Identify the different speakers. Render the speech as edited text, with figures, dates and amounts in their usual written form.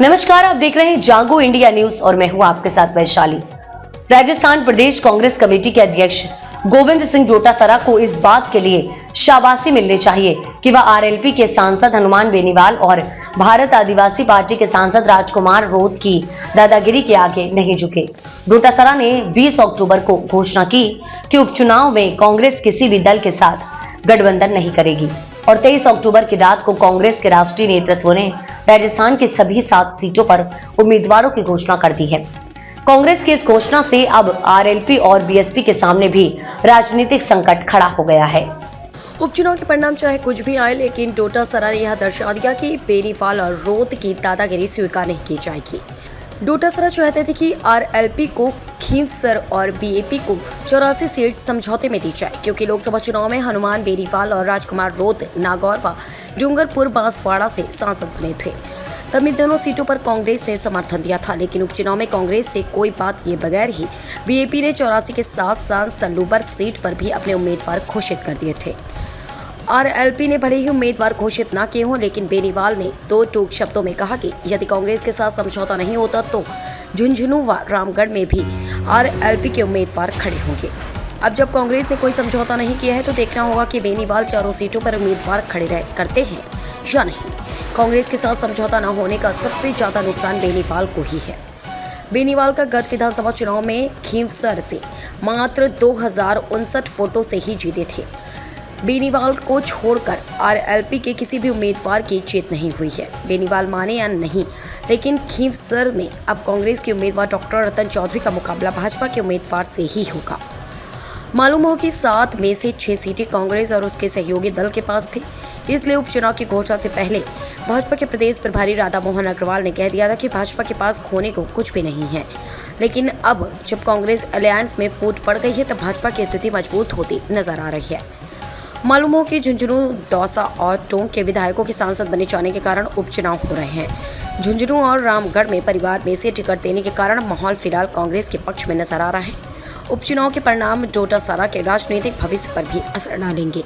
Speaker 1: नमस्कार, आप देख रहे हैं जागो इंडिया न्यूज और मैं हूं आपके साथ वैशाली। राजस्थान प्रदेश कांग्रेस कमेटी के अध्यक्ष गोविंद सिंह डोटासरा को इस बात के लिए शाबाशी मिलनी चाहिए कि वह आरएलपी के सांसद हनुमान बेनीवाल और भारत आदिवासी पार्टी के सांसद राजकुमार रोत की दादागिरी के आगे नहीं झुके। डोटासरा ने 20 अक्टूबर को घोषणा की कि उपचुनाव में कांग्रेस किसी भी दल के साथ गठबंधन नहीं करेगी और 23 अक्टूबर की रात को कांग्रेस के राष्ट्रीय नेतृत्व ने राजस्थान की सभी 7 सीटों पर उम्मीदवारों की घोषणा कर दी है। कांग्रेस की इस घोषणा से अब आरएलपी और बीएसपी के सामने भी राजनीतिक संकट खड़ा हो गया है।
Speaker 2: उपचुनाव के परिणाम चाहे कुछ भी आए, लेकिन डोटासरा ने यह दर्शा दिया कि बेनीवाल और रोत की दादागिरी स्वीकार नहीं की जाएगी। डोटासरा चाहते थे कि आरएलपी को खींवसर और बीएपी को 84 सीट समझौते में दी जाए, क्योंकि लोकसभा चुनाव में हनुमान बेनीवाल और राजकुमार रोत नागौर व डूंगरपुर बांसवाड़ा से सांसद बने थे। तब इन दोनों सीटों पर कांग्रेस ने समर्थन दिया था, लेकिन उपचुनाव में कांग्रेस से कोई बात किए बगैर ही बीएपी ने 84 के साथ साथ सलूबर सीट पर भी अपने उम्मीदवार घोषित कर दिए थे। आरएलपी ने भले ही उम्मीदवार घोषित न किए हों, लेकिन बेनीवाल ने 2 टूक शब्दों में कहा कि यदि कांग्रेस के साथ समझौता नहीं होता तो झुंझुनू व रामगढ़ में भी आरएलपी के उम्मीदवार खड़े होंगे। अब जब कांग्रेस ने कोई समझौता नहीं किया है तो देखना होगा कि बेनीवाल चारों सीटों पर उम्मीदवार खड़े करते हैं या नहीं। कांग्रेस के साथ समझौता न होने का सबसे ज्यादा नुकसान बेनीवाल को ही है। बेनीवाल का गत विधानसभा चुनाव में खींवसर से मात्र 2059 वोटों से ही जीते थे। बेनीवाल को छोड़कर आरएलपी के किसी भी उम्मीदवार की जीत नहीं हुई है। बेनीवाल माने या नहीं, लेकिन खींवसर में अब कांग्रेस के उम्मीदवार डॉक्टर रतन चौधरी का मुकाबला भाजपा के उम्मीदवार से ही होगा। मालूम हो कि 7 में से 6 सीटें कांग्रेस और उसके सहयोगी दल के पास थी, इसलिए उपचुनाव की घोषणा से पहले भाजपा के प्रदेश प्रभारी राधा मोहन अग्रवाल ने कह दिया था कि भाजपा के पास खोने को कुछ भी नहीं है। लेकिन अब जब कांग्रेस अलायंस में फूट पड़ गई है तब भाजपा की स्थिति मजबूत होती नजर आ रही है। मालूम हो कि झुंझुनू, दौसा और टोंक के विधायकों के सांसद बने जाने के कारण उपचुनाव हो रहे हैं। झुंझुनू और रामगढ़ में परिवार में से टिकट देने के कारण माहौल फिलहाल कांग्रेस के पक्ष में नजर आ रहा है। उपचुनाव के परिणाम डोटासरा के राजनीतिक भविष्य पर भी असर डालेंगे।